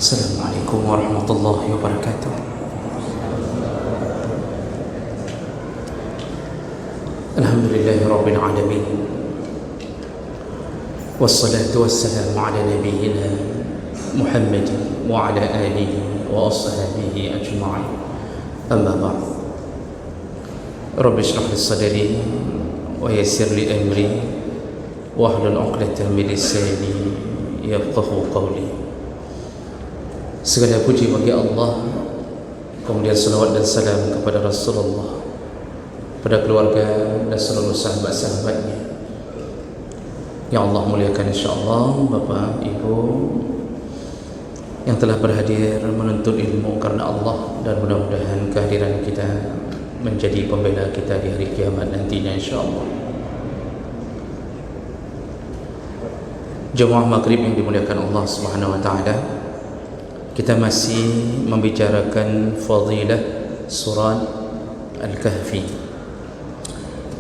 Assalamualaikum warahmatullahi wabarakatuh. Alhamdulillahi rabbil alamin. Wassalatu wassalamu ala nabiyyina Muhammadin wa ala alihi wa ashabihi ajma'in. Amma ba'd. Rabbi shrah li sadri wa yassir li amri wahlul 'uqdatam min lisani yafqahu qawli. Segala puji bagi Allah, kemudian salawat dan salam kepada Rasulullah, pada keluarga dan seluruh sahabat-sahabatnya. Ya Allah muliakan insyaAllah Bapak Ibu yang telah berhadir menuntut ilmu karena Allah, dan mudah-mudahan kehadiran kita menjadi pembela kita di hari kiamat nantinya insyaAllah. Jemaah Maghrib yang dimuliakan Allah Subhanahu wa taala, kita masih membicarakan fadilah surat Al-Kahfi.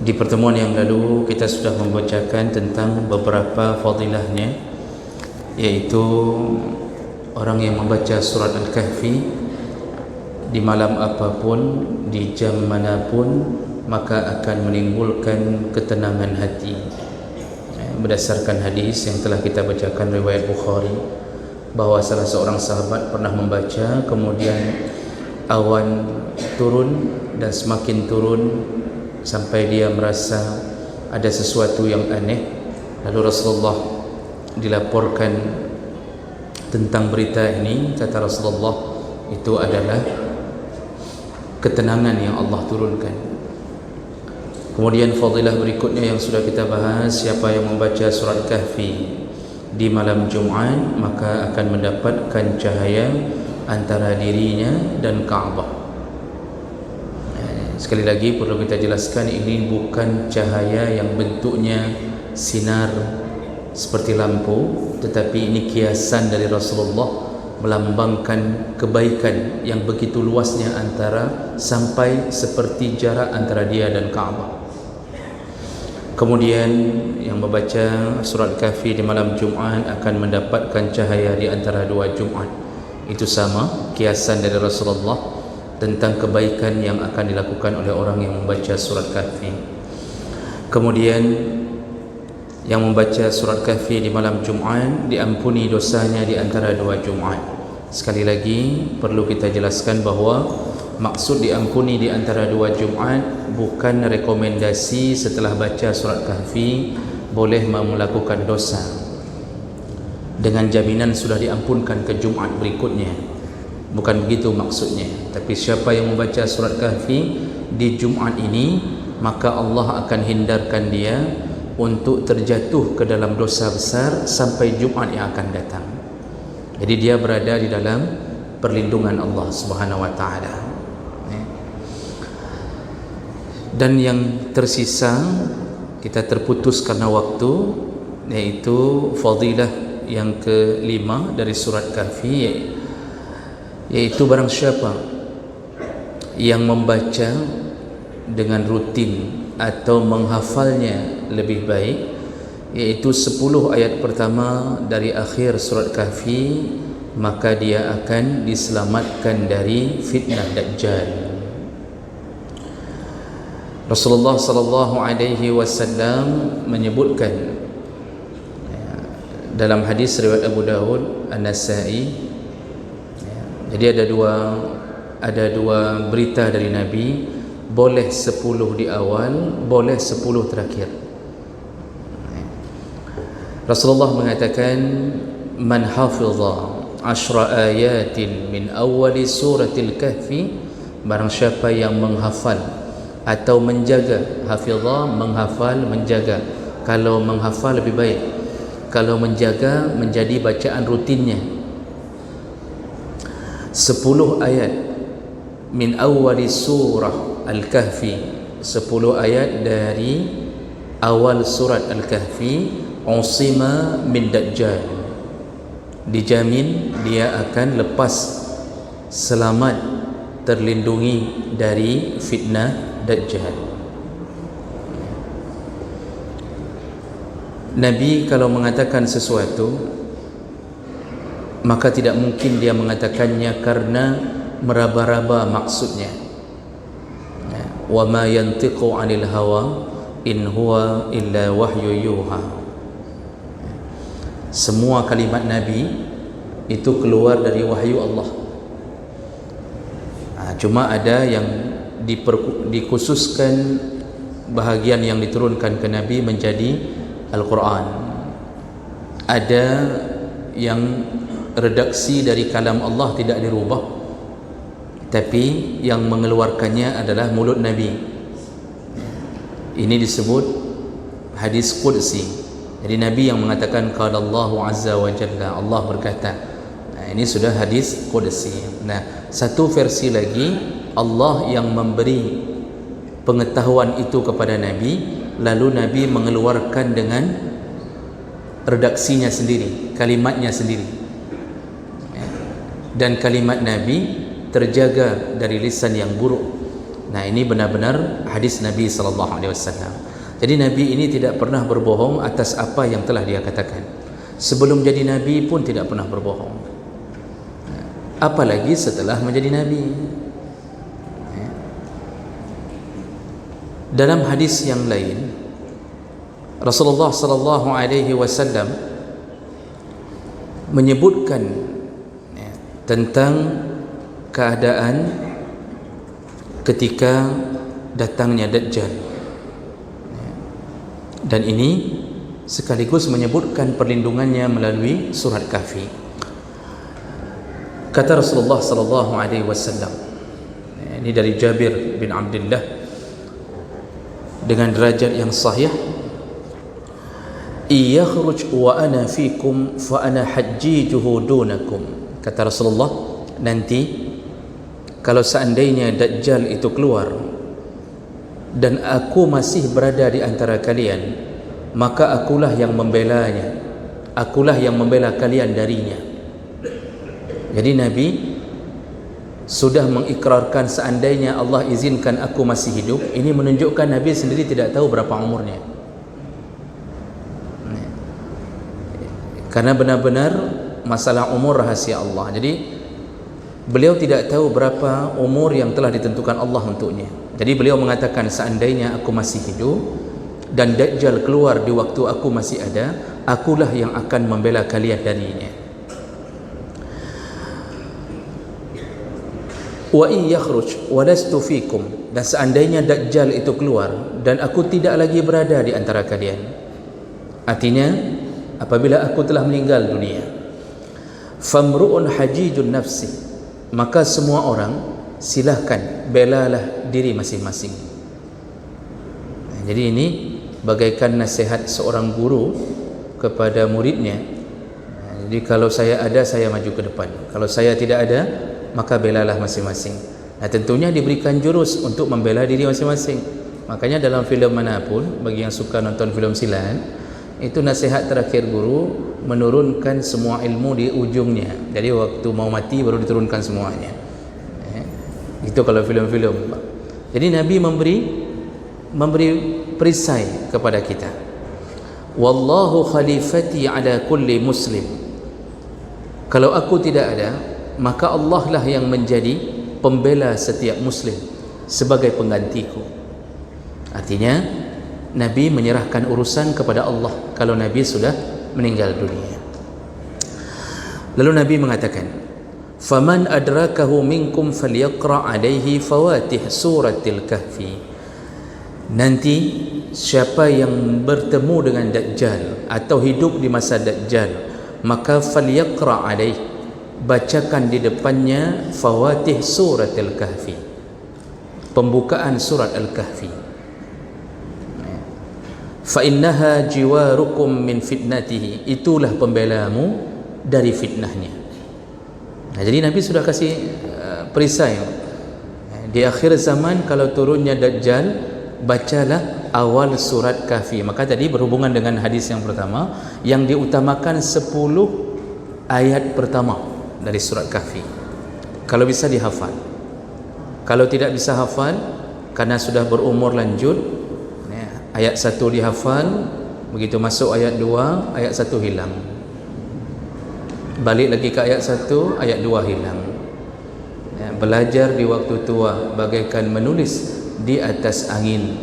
Di pertemuan yang lalu kita sudah membacakan tentang beberapa fadilahnya, yaitu orang yang membaca surat Al-Kahfi di malam apapun, di jam manapun, maka akan menimbulkan ketenangan hati. Berdasarkan hadis yang telah kita bacakan riwayat Bukhari, bahawa salah seorang sahabat pernah membaca, kemudian awan turun dan semakin turun sampai dia merasa ada sesuatu yang aneh. Lalu Rasulullah dilaporkan tentang berita ini. Kata Rasulullah, itu adalah ketenangan yang Allah turunkan. Kemudian fadilah berikutnya yang sudah kita bahas, siapa yang membaca surat Kahfi di malam Jumat maka akan mendapatkan cahaya antara dirinya dan Kaabah. Sekali lagi perlu kita jelaskan, ini bukan cahaya yang bentuknya sinar seperti lampu, tetapi ini kiasan dari Rasulullah melambangkan kebaikan yang begitu luasnya antara sampai seperti jarak antara dia dan Kaabah. Kemudian yang membaca surat Kahfi di malam Jumat akan mendapatkan cahaya di antara dua Jumat. Itu sama kiasan dari Rasulullah tentang kebaikan yang akan dilakukan oleh orang yang membaca surat Kahfi. Kemudian yang membaca surat Kahfi di malam Jumat diampuni dosanya di antara dua Jumat. Sekali lagi perlu kita jelaskan bahawa maksud diampuni di antara dua Jumat bukan rekomendasi setelah baca surat Kahfi boleh melakukan dosa dengan jaminan sudah diampunkan ke Jumat berikutnya. Bukan begitu maksudnya. Tapi siapa yang membaca surat Kahfi di Jumat ini, maka Allah akan hindarkan dia untuk terjatuh ke dalam dosa besar sampai Jumat yang akan datang. Jadi dia berada di dalam perlindungan Allah Subhanahu wa taala. Dan yang tersisa kita terputus karena waktu, yaitu fadilah yang kelima dari surat Kahfi, yaitu barang siapa yang membaca dengan rutin atau menghafalnya lebih baik, yaitu 10 ayat pertama dari akhir surat Kahfi, maka dia akan diselamatkan dari fitnah Dajjal. Rasulullah sallallahu alaihi wasallam menyebutkan dalam hadis riwayat Abu Dawud, An-Nasa'i. Jadi ada dua berita dari Nabi, boleh 10 di awal, boleh 10 terakhir. Rasulullah mengatakan, man hafiza 10 ayatin min awali suratil Kahfi, barang siapa yang menghafal atau menjaga, hafizah menghafal, menjaga. Kalau menghafal lebih baik, kalau menjaga menjadi bacaan rutinnya. 10 ayat min awali surah Al-Kahfi, 10 ayat dari awal surat Al-Kahfi, usima min Dajjal, dijamin dia akan lepas, selamat, terlindungi dari fitnah Dajjal. Nabi kalau mengatakan sesuatu maka tidak mungkin dia mengatakannya karena meraba-raba maksudnya. Wa ma yantiqu 'anil hawa in huwa illa wahyu yuha. Semua kalimat Nabi itu keluar dari wahyu Allah. Cuma ada yang dikhususkan bahagian yang diturunkan ke Nabi menjadi Al-Quran. Ada yang redaksi dari kalam Allah tidak dirubah, tapi yang mengeluarkannya adalah mulut Nabi. Ini disebut hadis qudsi. Jadi Nabi yang mengatakan qala Allahu azza wa jalla, Allah berkata. Ini sudah hadis qudsi. Nah, satu versi lagi, Allah yang memberi pengetahuan itu kepada Nabi, lalu Nabi mengeluarkan dengan redaksinya sendiri, kalimatnya sendiri. Dan kalimat Nabi terjaga dari lisan yang buruk. Nah, ini benar-benar hadis Nabi sallallahu alaihi wasallam. Jadi Nabi ini tidak pernah berbohong atas apa yang telah dia katakan. Sebelum jadi Nabi pun tidak pernah berbohong, apalagi setelah menjadi Nabi. Dalam hadis yang lain, Rasulullah sallallahu alaihi wasallam menyebutkan tentang keadaan ketika datangnya Dajjal, dan ini sekaligus menyebutkan perlindungannya melalui surat Kahfi. Kata Rasulullah sallallahu alaihi wasallam, ini dari Jabir bin Abdullah dengan derajat yang sahih, "Iyakhruj wa ana fikum fa ana hajjijuhu dunakum." Kata Rasulullah, nanti kalau seandainya Dajjal itu keluar dan aku masih berada di antara kalian, maka akulah yang membelanya, akulah yang membela kalian darinya. Jadi Nabi sudah mengikrarkan seandainya Allah izinkan aku masih hidup. Ini menunjukkan Nabi sendiri tidak tahu berapa umurnya, karena benar-benar masalah umur rahasia Allah. Jadi beliau tidak tahu berapa umur yang telah ditentukan Allah untuknya. Jadi beliau mengatakan seandainya aku masih hidup dan Dajjal keluar di waktu aku masih ada, akulah yang akan membela kalian darinya. Wa in yakhruj wa lastu fikum, dan seandainya Dajjal itu keluar dan aku tidak lagi berada di antara kalian, artinya apabila aku telah meninggal dunia, famru'un hajijun nafsi, maka semua orang silahkan belalah diri masing-masing. Jadi ini bagaikan nasihat seorang guru kepada muridnya. Jadi kalau saya ada, saya maju ke depan. Kalau saya tidak ada, maka belalah masing-masing. Nah, tentunya diberikan jurus untuk membela diri masing-masing. Makanya dalam filem manapun, bagi yang suka nonton filem silat, itu nasihat terakhir guru menurunkan semua ilmu di ujungnya. Jadi waktu mau mati baru diturunkan semuanya. Itu kalau filem-filem. Jadi Nabi memberi perisai kepada kita. Wallahu khalifati ala kulli muslim. Kalau aku tidak ada, maka Allah lah yang menjadi pembela setiap muslim sebagai penggantiku. Artinya Nabi menyerahkan urusan kepada Allah kalau Nabi sudah meninggal dunia. Lalu Nabi mengatakan, faman adrakahu minkum falyaqra alaihi fawatih suratil kahfi. Nanti siapa yang bertemu dengan Dajjal atau hidup di masa Dajjal, maka falyaqra alaihi, bacakan di depannya fawatih surat Al-Kahfi, pembukaan surat Al-Kahfi. Fa innaha jiwarukum min fitnatihi, itulah pembelamu dari fitnahnya. Nah, jadi Nabi sudah kasih perisai di akhir zaman kalau turunnya Dajjal, bacalah awal surat Kahfi. Maka tadi berhubungan dengan hadis yang pertama, yang diutamakan 10 ayat pertama dari surat Kahfi. Kalau bisa dihafal. Kalau tidak bisa hafal karena sudah berumur lanjut, ayat 1 dihafal, begitu masuk ayat 2, ayat 1 hilang. Balik lagi ke ayat 1, ayat 2 hilang. Belajar di waktu tua bagaikan menulis di atas angin.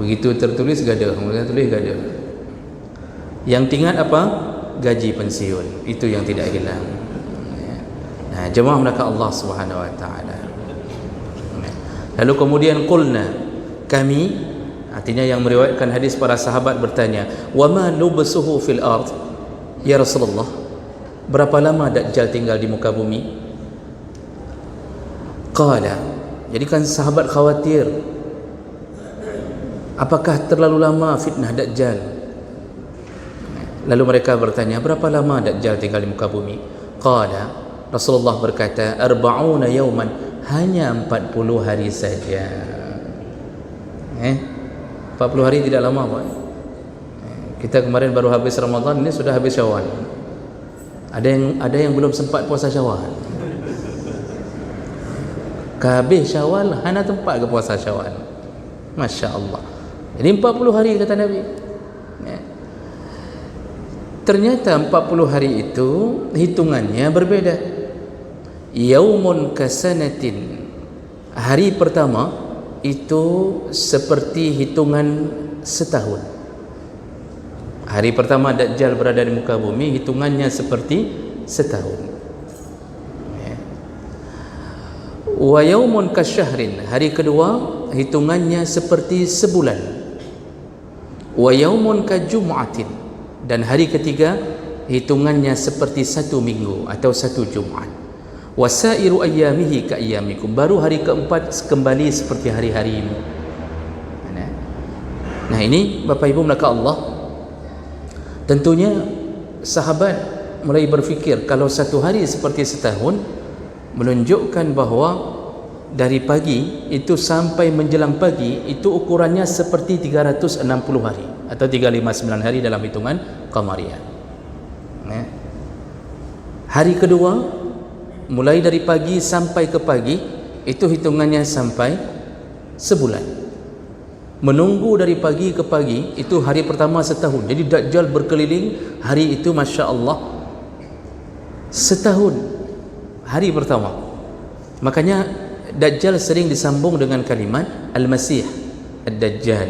Begitu tertulis gada, kemudian tulis gada. Yang tinggal apa? Gaji pensiun. Itu yang tidak hilang. Jemaah melaka Allah Subhanahu wa taala. Lalu kemudian qulna, kami, artinya yang meriwayatkan hadis para sahabat bertanya, wa ma nubsuhu fil ard? Ya Rasulullah, berapa lama Dajjal tinggal di muka bumi? Qala, jadi kan sahabat khawatir, apakah terlalu lama fitnah Dajjal? Lalu mereka bertanya, berapa lama Dajjal tinggal di muka bumi? Qala, Rasulullah berkata, 40 yauman, hanya 40 hari saja. 40 hari tidak lama, Pak. Kita kemarin baru habis Ramadan, ini sudah habis Syawal. Ada yang belum sempat puasa Syawal. Habis Syawal, hana tempat ke puasa Syawal. Masya Allah. Jadi 40 hari kata Nabi. Ternyata 40 hari itu hitungannya berbeda. Yaumun kasanatin, hari pertama itu seperti hitungan setahun. Hari pertama Dajjal berada di muka bumi, hitungannya seperti setahun. Wa yaumun kasyahrin, hari kedua hitungannya seperti sebulan. Wa yaumun kajum'atin, dan hari ketiga hitungannya seperti satu minggu atau satu Jumat. Wasairu ayyamihi ka ayyamikum, baru hari keempat kembali seperti hari-harimu. Nah, ini Bapak Ibu melaka Allah, tentunya sahabat mulai berfikir, kalau satu hari seperti setahun, menunjukkan bahawa dari pagi itu sampai menjelang pagi itu ukurannya seperti 360 hari atau 359 hari dalam hitungan Qamariyah. Hari kedua mulai dari pagi sampai ke pagi itu hitungannya sampai sebulan. Menunggu dari pagi ke pagi itu hari pertama setahun. Jadi Dajjal berkeliling hari itu, Masya Allah, setahun hari pertama. Makanya Dajjal sering disambung dengan kalimat Al-Masih Ad-Dajjal.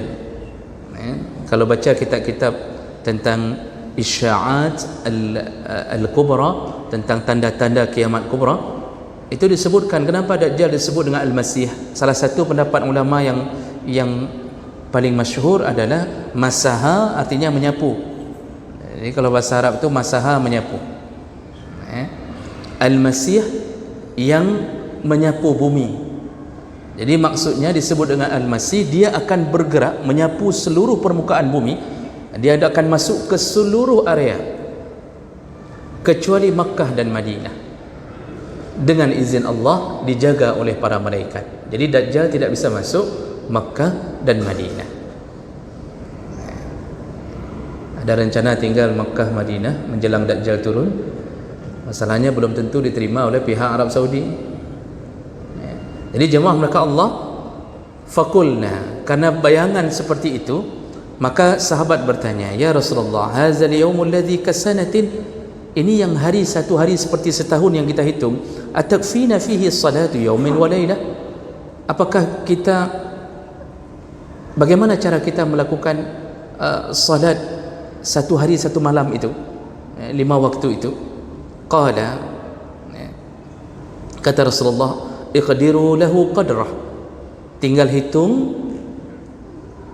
Kalau baca kitab-kitab tentang Isya'at Al-Kubra, tentang tanda-tanda kiamat kubra, itu disebutkan kenapa Dajjal disebut dengan Al-Masih. Salah satu pendapat ulama yang paling masyhur adalah masaha, artinya menyapu. Jadi kalau bahasa Arab itu masaha, menyapu. Al-Masih yang menyapu bumi. Jadi maksudnya disebut dengan Al-Masih, dia akan bergerak menyapu seluruh permukaan bumi. Dia akan masuk ke seluruh area kecuali Makkah dan Madinah, dengan izin Allah, dijaga oleh para malaikat. Jadi Dajjal tidak bisa masuk Makkah dan Madinah. Ada rencana tinggal Makkah Madinah menjelang Dajjal turun. Masalahnya belum tentu diterima oleh pihak Arab Saudi. Jadi jemaah mereka Allah, fakulna, karena bayangan seperti itu, maka sahabat bertanya, ya Rasulullah, hazal yaumul ladzi kasanatin, ini yang hari satu hari seperti setahun yang kita hitung, atakfina fihi salatu yaumin wa lailah, apakah kita, bagaimana cara kita melakukan salat satu hari satu malam itu, 5 waktu itu? Qala, kata Rasulullah, iqdiru lahu qadrah, tinggal hitung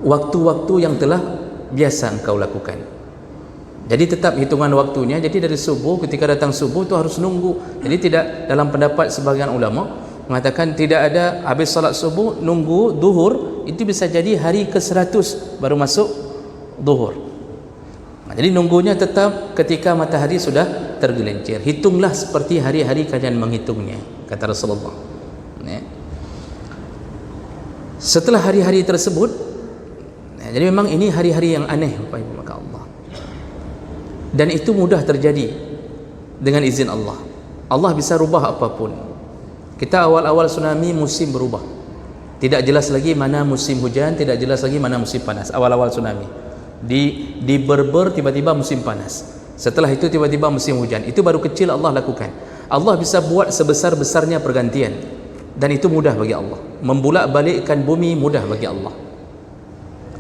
waktu-waktu yang telah biasa engkau lakukan. Jadi tetap hitungan waktunya. Jadi dari subuh, ketika datang subuh itu harus nunggu. Jadi tidak, dalam pendapat sebagian ulama mengatakan tidak ada habis salat subuh nunggu duhur, itu bisa jadi hari ke-100 baru masuk duhur. Jadi nunggunya tetap ketika matahari sudah tergelincir. Hitunglah seperti hari-hari kalian menghitungnya, kata Rasulullah. Setelah hari-hari tersebut, jadi memang ini hari-hari yang aneh, Bapak Ibu maka Allah, dan itu mudah terjadi dengan izin Allah. Allah bisa rubah apapun. Kita awal-awal tsunami musim berubah, tidak jelas lagi mana musim hujan, tidak jelas lagi mana musim panas. Awal-awal tsunami Di Berber tiba-tiba musim panas, setelah itu tiba-tiba musim hujan. Itu baru kecil Allah lakukan. Allah bisa buat sebesar-besarnya pergantian, dan itu mudah bagi Allah. Membulak-balikkan bumi mudah bagi Allah.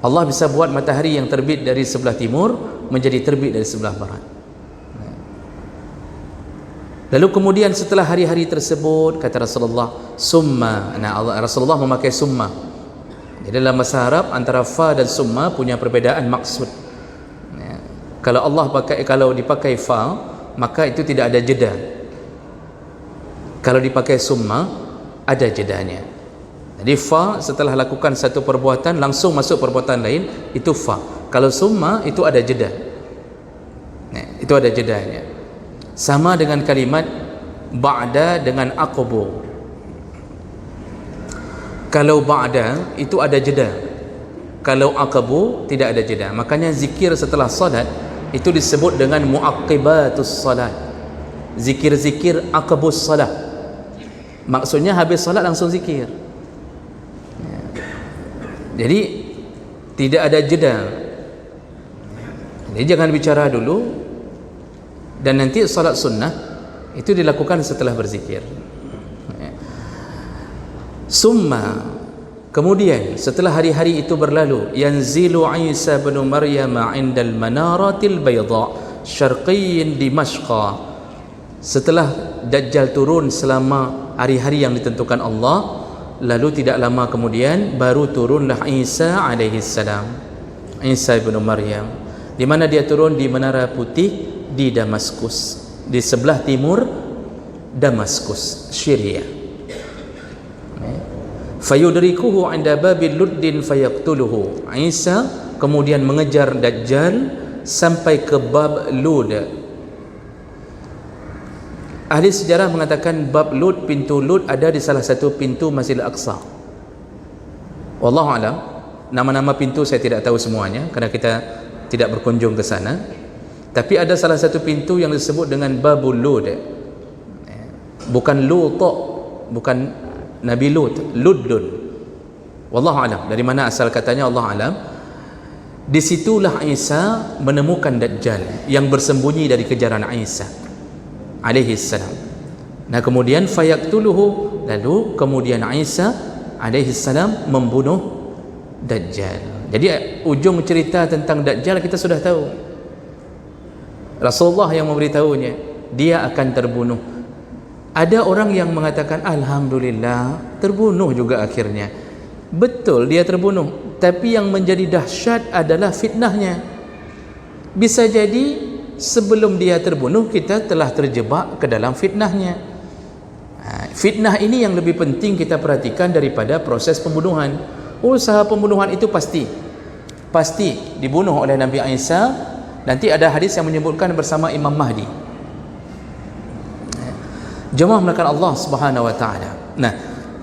Allah bisa buat matahari yang terbit dari sebelah timur menjadi terbit dari sebelah barat. Lalu kemudian setelah hari-hari tersebut, kata Rasulullah, summa. Rasulullah memakai summa. Jadi dalam bahasa Arab antara fa dan summa punya perbezaan maksud. Kalau dipakai fa, maka itu tidak ada jeda. Kalau dipakai summa, ada jedanya. Jadi fa setelah lakukan satu perbuatan langsung masuk perbuatan lain, itu fa. Kalau summa itu ada jeda. Itu ada jedanya. Sama dengan kalimat ba'da dengan aqbu. Kalau ba'da itu ada jeda, kalau aqbu tidak ada jeda. Makanya zikir setelah salat itu disebut dengan muaqibatus salat, zikir-zikir aqbus salat. Maksudnya habis salat langsung zikir. Jadi tidak ada jeda. Jadi jangan bicara dulu, dan nanti salat sunnah itu dilakukan setelah berzikir. Summa, kemudian setelah hari-hari itu berlalu, yanzilu Isa bin Maryam 'indal manaratil bayda syarqiyyin Dimashqa. Setelah Dajjal turun selama hari-hari yang ditentukan Allah, lalu tidak lama kemudian baru turunlah Isa alaihi salam, Isa bin Maryam. Di mana dia turun? Di Menara Putih di Damaskus, di sebelah timur Damaskus, Syria. Fayudrikuhu 'inda babil luddin fayaqtuluhu. Isa kemudian mengejar Dajjal sampai ke bab Lud. Ahli sejarah mengatakan bab Lud, pintu Lud ada di salah satu pintu Masjidil Aqsa. Wallahu alam, nama-nama pintu saya tidak tahu semuanya karena kita tidak berkunjung ke sana. Tapi ada salah satu pintu yang disebut dengan Babul Lud. Bukan Lut, bukan Nabi Lut, Luddun. Wallahu alam, dari mana asal katanya Allah alam. Disitulah Isa menemukan Dajjal yang bersembunyi dari kejaran Isa alaihi salam. Nah kemudian fayaqtuluhu, lalu kemudian Isa alaihi salam membunuh Dajjal. Jadi ujung cerita tentang Dajjal kita sudah tahu. Rasulullah yang memberitahunya, dia akan terbunuh. Ada orang yang mengatakan alhamdulillah terbunuh juga akhirnya. Betul dia terbunuh, tapi yang menjadi dahsyat adalah fitnahnya. Bisa jadi sebelum dia terbunuh kita telah terjebak ke dalam fitnahnya. Fitnah ini yang lebih penting kita perhatikan daripada proses pembunuhan. Usaha pembunuhan itu pasti dibunuh oleh Nabi Isa. Nanti ada hadis yang menyebutkan bersama Imam Mahdi. Jemaah melakukan Allah Subhanahu wa taala. Nah,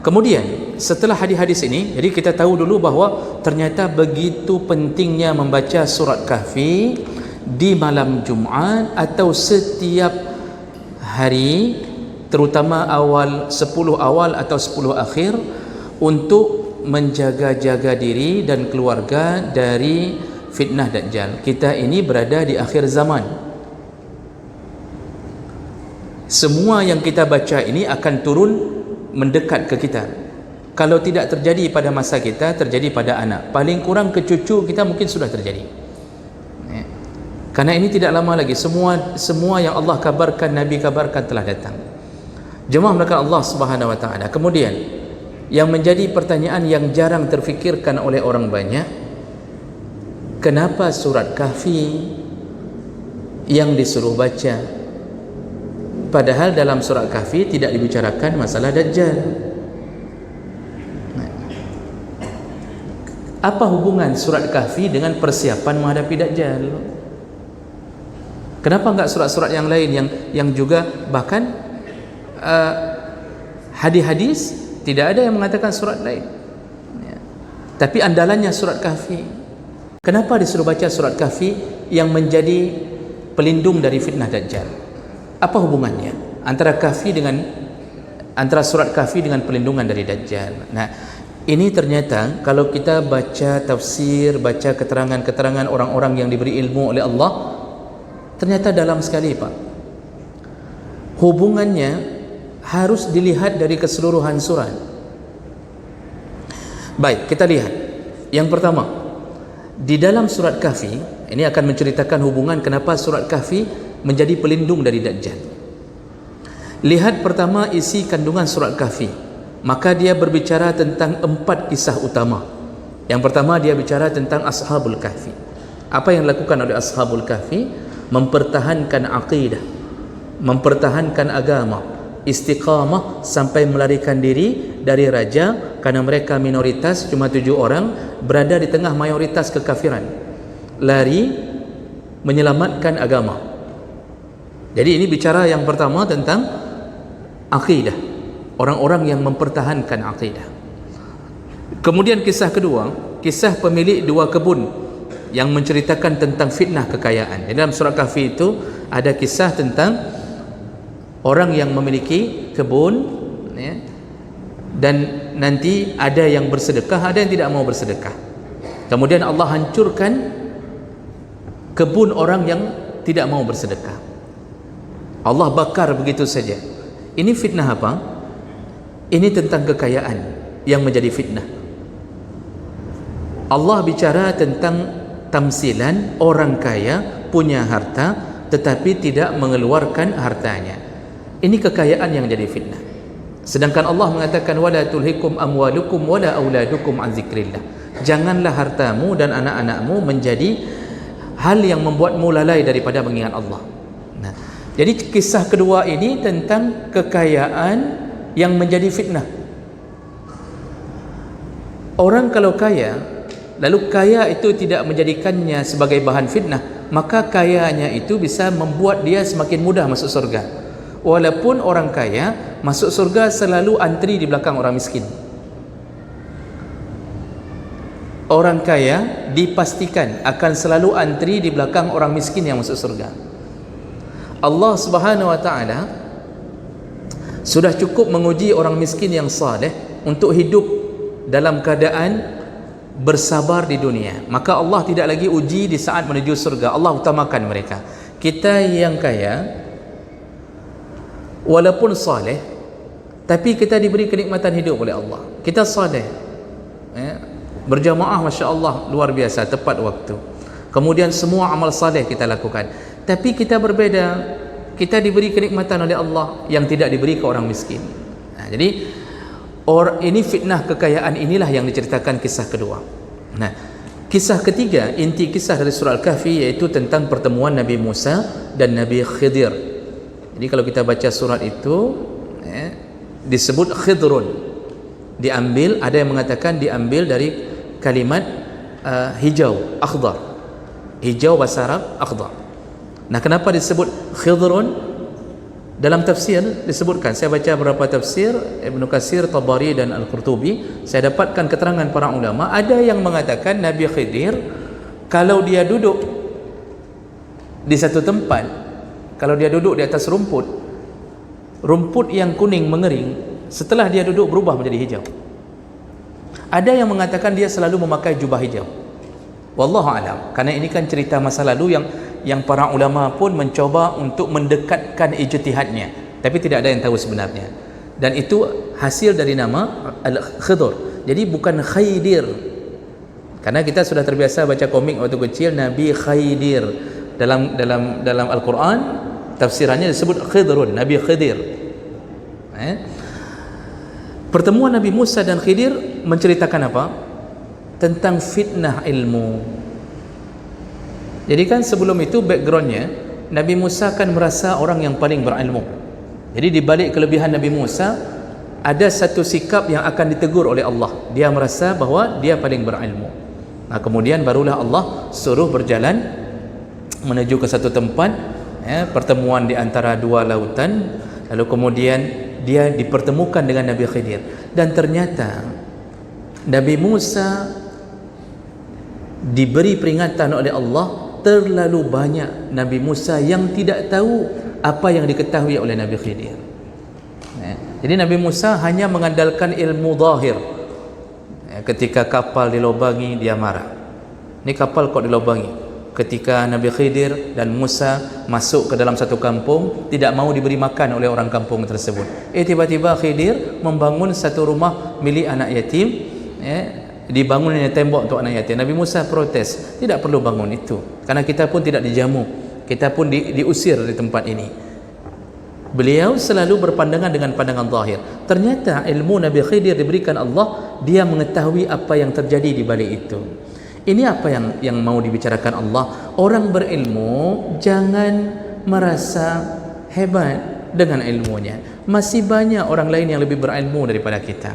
kemudian setelah hadis-hadis ini, jadi kita tahu dulu bahwa ternyata begitu pentingnya membaca surat Kahfi di malam Jumaat atau setiap hari, terutama 10 awal atau 10 akhir, untuk menjaga-jaga diri dan keluarga dari fitnah Dajjal. Kita ini berada di akhir zaman. Semua yang kita baca ini akan turun mendekat ke kita. Kalau tidak terjadi pada masa kita, terjadi pada anak, paling kurang ke cucu kita mungkin sudah terjadi. Karena ini tidak lama lagi, semua yang Allah kabarkan, Nabi kabarkan telah datang. Jemaah melakukan Allah Subhanahu wa taala. Kemudian yang menjadi pertanyaan yang jarang terfikirkan oleh orang banyak, kenapa surat Kahfi yang disuruh baca? Padahal dalam surat Kahfi tidak dibicarakan masalah Dajjal. Apa hubungan surat Kahfi dengan persiapan menghadapi Dajjal? Kenapa enggak surat-surat yang lain yang juga bahkan hadis-hadis tidak ada yang mengatakan surat lain. Tapi andalannya surat Kahfi. Kenapa disuruh baca surat Kahfi yang menjadi pelindung dari fitnah Dajjal? Apa hubungannya antara surat Kahfi dengan pelindungan dari Dajjal? Nah, Ini ternyata kalau kita baca tafsir, baca keterangan-keterangan orang-orang yang diberi ilmu oleh Allah, ternyata dalam sekali Pak. Hubungannya harus dilihat dari keseluruhan surat. Baik, kita lihat. Yang pertama, di dalam surat Kahfi, ini akan menceritakan hubungan kenapa surat Kahfi menjadi pelindung dari Dajjal. Lihat pertama isi kandungan surat Kahfi. Maka dia berbicara tentang 4 kisah utama. Yang pertama dia bicara tentang Ashabul Kahfi. Apa yang dilakukan oleh Ashabul Kahfi? Mempertahankan akidah, mempertahankan agama, istiqamah sampai melarikan diri dari raja, karena mereka minoritas, cuma 7 orang berada di tengah mayoritas kekafiran, lari menyelamatkan agama. Jadi ini bicara yang pertama tentang akidah, orang-orang yang mempertahankan akidah. Kemudian kisah kedua, kisah pemilik 2 kebun yang menceritakan tentang fitnah kekayaan. Di dalam surah Kahfi itu ada kisah tentang orang yang memiliki kebun, ya, dan nanti ada yang bersedekah, ada yang tidak mau bersedekah. Kemudian Allah hancurkan kebun orang yang tidak mau bersedekah. Allah bakar begitu saja. Ini fitnah apa? Ini tentang kekayaan yang menjadi fitnah. Allah bicara tentang tamsilan orang kaya punya harta tetapi tidak mengeluarkan hartanya. Ini kekayaan yang jadi fitnah. Sedangkan Allah mengatakan wala tulhikum amwalukum wala auladukum an zikrillah. Janganlah hartamu dan anak-anakmu menjadi hal yang membuatmu lalai daripada mengingat Allah. Nah, jadi kisah kedua ini tentang kekayaan yang menjadi fitnah. Orang kalau kaya, lalu kaya itu tidak menjadikannya sebagai bahan fitnah, maka kayanya itu bisa membuat dia semakin mudah masuk surga. Walaupun orang kaya masuk surga selalu antri di belakang orang miskin. Orang kaya dipastikan akan selalu antri di belakang orang miskin yang masuk surga. Allah Subhanahu wa taala sudah cukup menguji orang miskin yang saleh untuk hidup dalam keadaan bersabar di dunia. Maka Allah tidak lagi uji di saat menuju surga. Allah utamakan mereka. Kita yang kaya walaupun saleh, tapi kita diberi kenikmatan hidup oleh Allah. Kita saleh, berjamaah Masya Allah luar biasa, tepat waktu. Kemudian semua amal saleh kita lakukan. Tapi kita berbeda. Kita diberi kenikmatan oleh Allah yang tidak diberi ke orang miskin. Nah, jadi ini fitnah kekayaan, inilah yang diceritakan kisah kedua. Nah, kisah ketiga, inti kisah dari surah Al-Kahfi, yaitu tentang pertemuan Nabi Musa dan Nabi Khidir. Jadi kalau kita baca surat itu, disebut Khidrun. Diambil, ada yang mengatakan diambil dari kalimat hijau, akhdar. Hijau bahasa Arab, akhdar. Nah, kenapa disebut Khidrun? Dalam tafsir disebutkan, saya baca beberapa tafsir Ibnu Katsir, Tabari dan Al-Qurtubi, saya dapatkan keterangan para ulama, ada yang mengatakan Nabi Khidir kalau dia duduk di satu tempat, kalau dia duduk di atas rumput, rumput yang kuning mengering, setelah dia duduk berubah menjadi hijau. Ada yang mengatakan dia selalu memakai jubah hijau. Wallahu a'lam. Karena ini kan cerita masa lalu yang para ulama pun mencoba untuk mendekatkan ijtihadnya, tapi tidak ada yang tahu sebenarnya. Dan itu hasil dari nama Al-Khidr. Jadi bukan Khaydir. Karena kita sudah terbiasa baca komik waktu kecil Nabi Khaydir. Dalam Al-Quran tafsirannya disebut Khidrun, Nabi Khidir. Pertemuan Nabi Musa dan Khidir menceritakan apa? Tentang fitnah ilmu. Jadi kan sebelum itu backgroundnya Nabi Musa kan merasa orang yang paling berilmu. Jadi di balik kelebihan Nabi Musa ada satu sikap yang akan ditegur oleh Allah. Dia merasa bahwa dia paling berilmu. Nah, kemudian barulah Allah suruh berjalan menuju ke satu tempat, pertemuan di antara dua lautan. Lalu kemudian dia dipertemukan dengan Nabi Khidir. Dan ternyata Nabi Musa diberi peringatan oleh Allah, terlalu banyak Nabi Musa yang tidak tahu apa yang diketahui oleh Nabi Khidir. Jadi Nabi Musa hanya mengandalkan ilmu zahir, Ketika kapal dilobangi, dia marah. Ini kapal kok dilobangi? Ketika Nabi Khidir dan Musa masuk ke dalam satu kampung, tidak mau diberi makan oleh orang kampung tersebut. Tiba-tiba Khidir membangun satu rumah milik anak yatim, dibangunnya tembok untuk anak yatim. Nabi Musa protes, tidak perlu bangun itu, karena kita pun tidak dijamu, kita pun diusir dari tempat ini. Beliau selalu berpandangan dengan pandangan zahir. Ternyata ilmu Nabi Khidir diberikan Allah, dia mengetahui apa yang terjadi di balik itu. Ini apa yang mau dibicarakan Allah. Orang berilmu jangan merasa hebat dengan ilmunya. Masih banyak orang lain yang lebih berilmu daripada kita.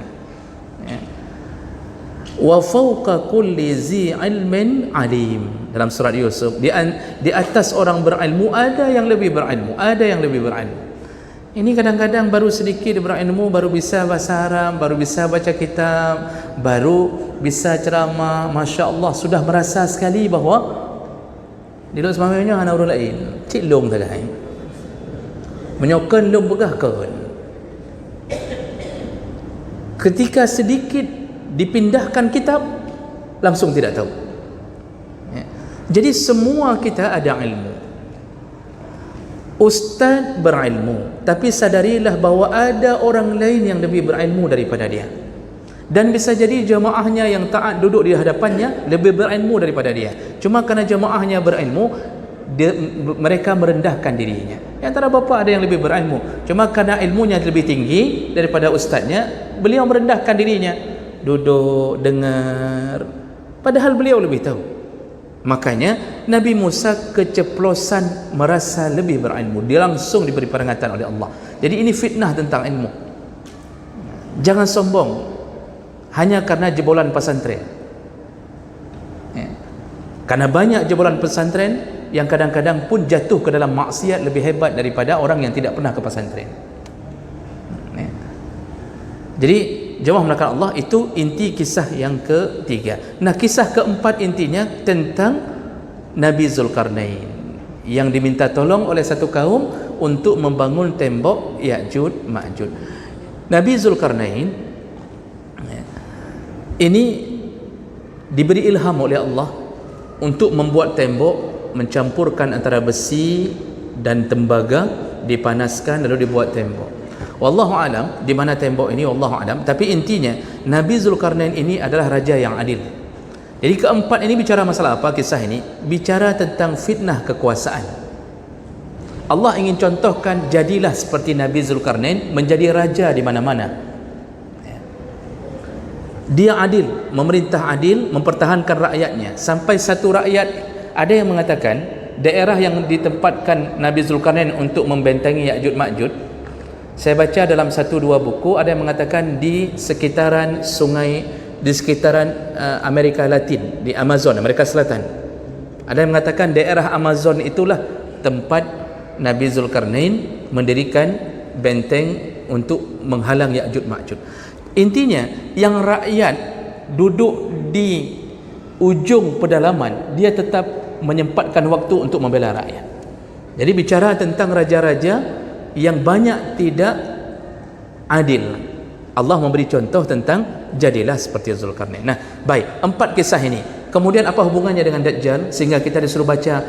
Wa fawqa kulli zi ilmin alim. Dalam surat Yusuf, di atas orang berilmu ada yang lebih berilmu, ada yang lebih berilmu. Ini kadang-kadang baru sedikit berilmu, baru bisa bahasa Arab, baru bisa baca kitab, baru bisa ceramah, Masya Allah, sudah merasa sekali bahawa di dalam semuanya anak orang lain cik long tak lain menyokan long begahkan. Ketika sedikit dipindahkan kitab, langsung tidak tahu. Jadi semua kita ada ilmu. Ustaz berilmu, tapi sadarilah bahawa ada orang lain yang lebih berilmu daripada dia. Dan bisa jadi jemaahnya yang taat duduk di hadapannya lebih berilmu daripada dia. Cuma kerana jemaahnya berilmu, mereka merendahkan dirinya. Di antara bapa ada yang lebih berilmu, cuma kerana ilmunya lebih tinggi daripada ustaznya, beliau merendahkan dirinya, duduk dengar, padahal beliau lebih tahu. Makanya Nabi Musa keceplosan merasa lebih berilmu, dia langsung diberi peringatan oleh Allah. Jadi ini fitnah tentang ilmu. Jangan sombong hanya karena jebolan pesantren. Karena banyak jebolan pesantren yang kadang-kadang pun jatuh ke dalam maksiat lebih hebat daripada orang yang tidak pernah ke pesantren. Jadi jemaah melakukan Allah, itu inti kisah yang ketiga. Nah, kisah keempat intinya tentang Nabi Zulkarnain yang diminta tolong oleh satu kaum untuk membangun tembok Ya'juj Ma'juj. Nabi Zulkarnain ini diberi ilham oleh Allah untuk membuat tembok, mencampurkan antara besi dan tembaga, dipanaskan lalu dibuat tembok. Wallahu alam di mana tembok ini, wallahu alam. Tapi intinya Nabi Zulkarnain ini adalah raja yang adil. Jadi keempat ini bicara masalah apa? Kisah ini bicara tentang fitnah kekuasaan. Allah ingin contohkan, jadilah seperti Nabi Zulkarnain, menjadi raja di mana-mana. Dia adil, memerintah adil, mempertahankan rakyatnya. Sampai satu rakyat, ada yang mengatakan daerah yang ditempatkan Nabi Zulkarnain untuk membentengi Ya'juj Ma'juj, saya baca dalam satu dua buku, ada yang mengatakan di sekitaran sungai, di sekitaran Amerika Latin, di Amazon, Amerika Selatan. Ada yang mengatakan daerah Amazon itulah tempat Nabi Zulkarnain mendirikan benteng untuk menghalang Ya'juj Ma'juj. Intinya, yang rakyat duduk di ujung pedalaman, dia tetap menyempatkan waktu untuk membela rakyat. Jadi bicara tentang raja-raja yang banyak tidak adil. Allah memberi contoh tentang jadilah seperti Zulkarnain. Nah, baik, empat kisah ini. Kemudian apa hubungannya dengan Dajjal sehingga kita disuruh baca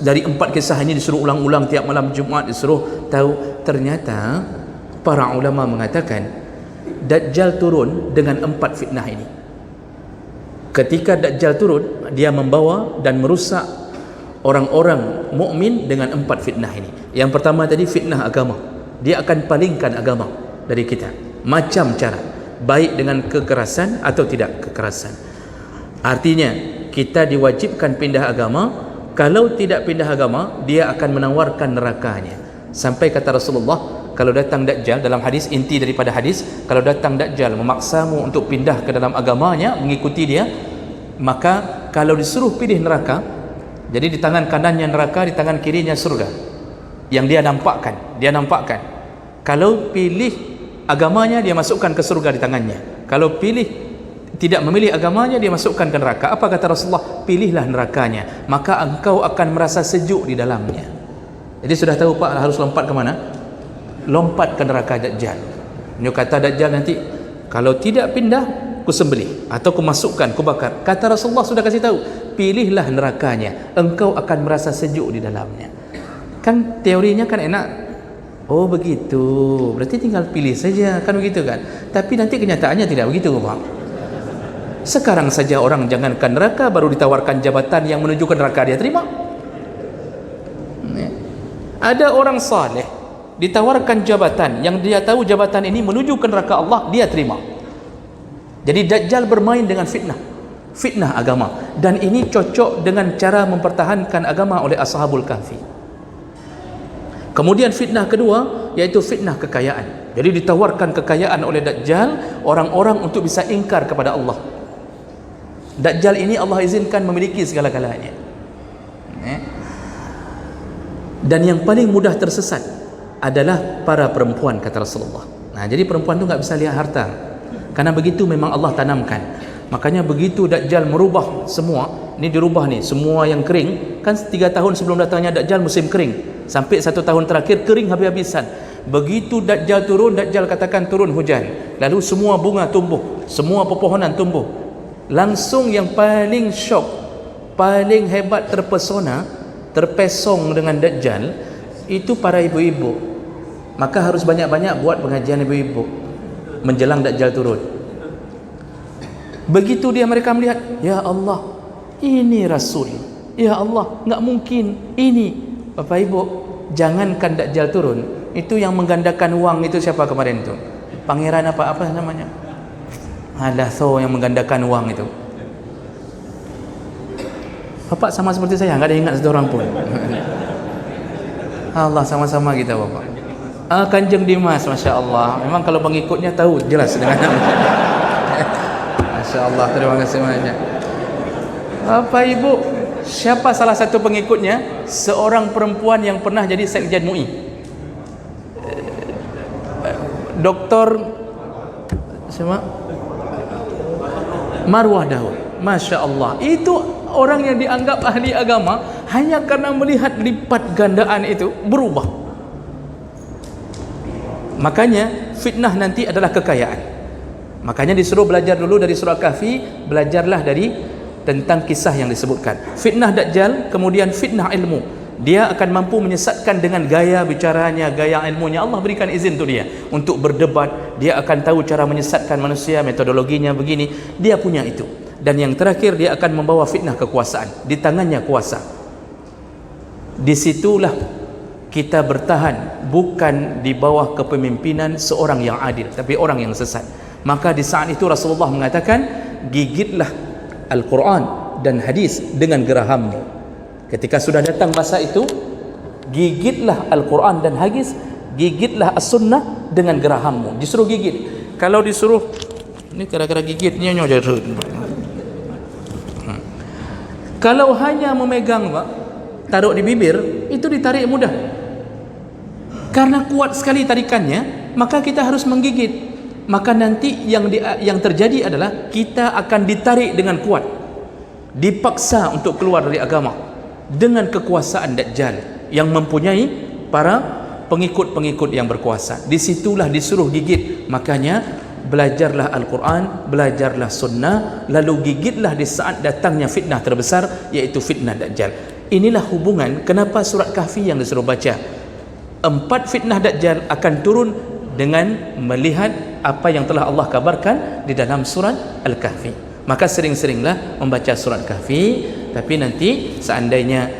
dari empat kisah ini, disuruh ulang-ulang tiap malam Jumaat, disuruh tahu. Ternyata para ulama mengatakan Dajjal turun dengan empat fitnah ini. Ketika Dajjal turun, dia membawa dan merusak orang-orang mukmin dengan empat fitnah ini. Yang pertama tadi fitnah agama. Dia akan palingkan agama dari kita, macam cara, baik dengan kekerasan atau tidak kekerasan. Artinya kita diwajibkan pindah agama. Kalau tidak pindah agama, dia akan menawarkan nerakanya. Sampai kata Rasulullah, kalau datang Dajjal, dalam hadis, inti daripada hadis, kalau datang Dajjal memaksamu untuk pindah ke dalam agamanya, mengikuti dia, maka kalau disuruh pilih neraka, jadi di tangan kanannya neraka, di tangan kirinya surga yang dia nampakkan. Kalau pilih agamanya, dia masukkan ke surga di tangannya. Kalau pilih tidak memilih agamanya, dia masukkan ke neraka. Apa kata Rasulullah? Pilihlah nerakanya, maka engkau akan merasa sejuk di dalamnya. Jadi sudah tahu Pak, harus lompat ke mana? Lompat ke neraka Dajjal. Dia kata Dajjal nanti kalau tidak pindah, kusembelih atau kumasukkan, kubakar. Kata Rasulullah sudah kasih tahu, pilihlah nerakanya, engkau akan merasa sejuk di dalamnya. Kan teorinya kan enak. Oh begitu, berarti tinggal pilih saja, kan begitu kan. Tapi nanti kenyataannya tidak begitu, Pak. Sekarang saja orang jangankan neraka, baru ditawarkan jabatan yang menuju ke neraka dia terima. Ada orang saleh ditawarkan jabatan yang dia tahu jabatan ini menuju ke neraka Allah, dia terima. Jadi Dajjal bermain dengan fitnah agama, dan ini cocok dengan cara mempertahankan agama oleh Ashabul Kahfi. Kemudian fitnah kedua yaitu fitnah kekayaan. Jadi ditawarkan kekayaan oleh Dajjal orang-orang untuk bisa ingkar kepada Allah. Dajjal ini Allah izinkan memiliki segala-galanya. Dan yang paling mudah tersesat adalah para perempuan, kata Rasulullah. Nah, jadi perempuan tu nggak bisa lihat harta, karena begitu memang Allah tanamkan. Makanya begitu Dajjal merubah semua, ini dirubah nih, semua yang kering, kan 3 tahun sebelum datangnya Dajjal musim kering, sampai 1 tahun terakhir kering habis-habisan. Begitu Dajjal turun, Dajjal katakan turun hujan, lalu semua bunga tumbuh, semua pepohonan tumbuh. Langsung yang paling syok, paling hebat, terpesong dengan Dajjal itu para ibu-ibu. Maka harus banyak-banyak buat pengajian ibu-ibu menjelang Dajjal turun. Begitu mereka melihat, ya Allah, ini Rasul, ya Allah, nggak mungkin ini. Bapak Ibu, jangankan Dajjal turun, itu yang menggandakan uang itu siapa kemarin itu? Pangeran apa namanya? Halatho yang menggandakan uang itu. Bapak sama seperti saya, nggak ada yang ingat satu orang pun. Allah, sama-sama kita Bapak. Kanjeng Dimas, Masya Allah. Memang kalau pengikutnya tahu jelas dengan nama. Masya Allah, terima kasih banyak. Bapak Ibu, siapa salah satu pengikutnya? Seorang perempuan yang pernah jadi Sekjen MUI, Doktor siapa? Marwah Daud. Masya Allah, itu orang yang dianggap ahli agama hanya karena melihat lipat gandaan itu berubah. Makanya fitnah nanti adalah kekayaan. Makanya disuruh belajar dulu dari surah Kahfi, belajarlah dari tentang kisah yang disebutkan. Fitnah Dajjal, kemudian fitnah ilmu. Dia akan mampu menyesatkan dengan gaya bicaranya, gaya ilmunya. Allah berikan izin untuk dia untuk berdebat. Dia akan tahu cara menyesatkan manusia, metodologinya begini. Dia punya itu. Dan yang terakhir, dia akan membawa fitnah kekuasaan. Di tangannya kuasa. Disitulah kita bertahan, bukan di bawah kepemimpinan seorang yang adil, tapi orang yang sesat. Maka di saat itu Rasulullah mengatakan, gigitlah Al-Quran dan hadis dengan gerahammu. Ketika sudah datang masa itu, gigitlah Al-Quran dan hadis, gigitlah As-Sunnah dengan gerahammu. Disuruh gigit. Kalau disuruh, ini kira-kira gigitnya nyonya. Kalau hanya memegang, Pak, taruh di bibir, itu ditarik mudah. Karena kuat sekali tarikannya, maka kita harus menggigit. Maka nanti yang terjadi adalah kita akan ditarik dengan kuat, dipaksa untuk keluar dari agama dengan kekuasaan Dajjal yang mempunyai para pengikut-pengikut yang berkuasa. Disitulah disuruh gigit. Makanya belajarlah Al-Quran, belajarlah Sunnah, lalu gigitlah di saat datangnya fitnah terbesar, yaitu fitnah Dajjal. Inilah hubungan kenapa surat Kahfi yang disuruh baca. 4 fitnah Dajjal akan turun dengan melihat apa yang telah Allah kabarkan di dalam surat Al-Kahfi. Maka sering-seringlah membaca surat Kahfi. Tapi nanti seandainya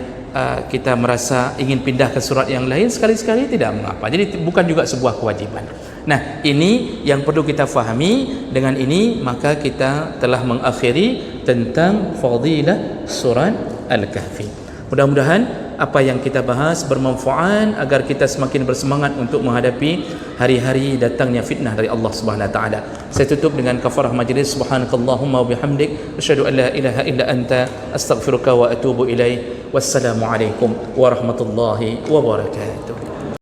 kita merasa ingin pindah ke surat yang lain, sekali-sekali tidak mengapa. Jadi bukan juga sebuah kewajiban. Nah, ini yang perlu kita fahami. Dengan ini maka kita telah mengakhiri tentang fadilah surat Al-Kahfi. Mudah-mudahan apa yang kita bahas bermanfaat agar kita semakin bersemangat untuk menghadapi hari-hari datangnya fitnah dari Allah Subhanahu wa taala. Saya tutup dengan kafarah majlis. Subhanakallahumma wa bihamdik, asyhadu an la ilaha illa anta, astaghfiruka wa atubu ilaik. Wassalamu alaikum warahmatullahi wabarakatuh.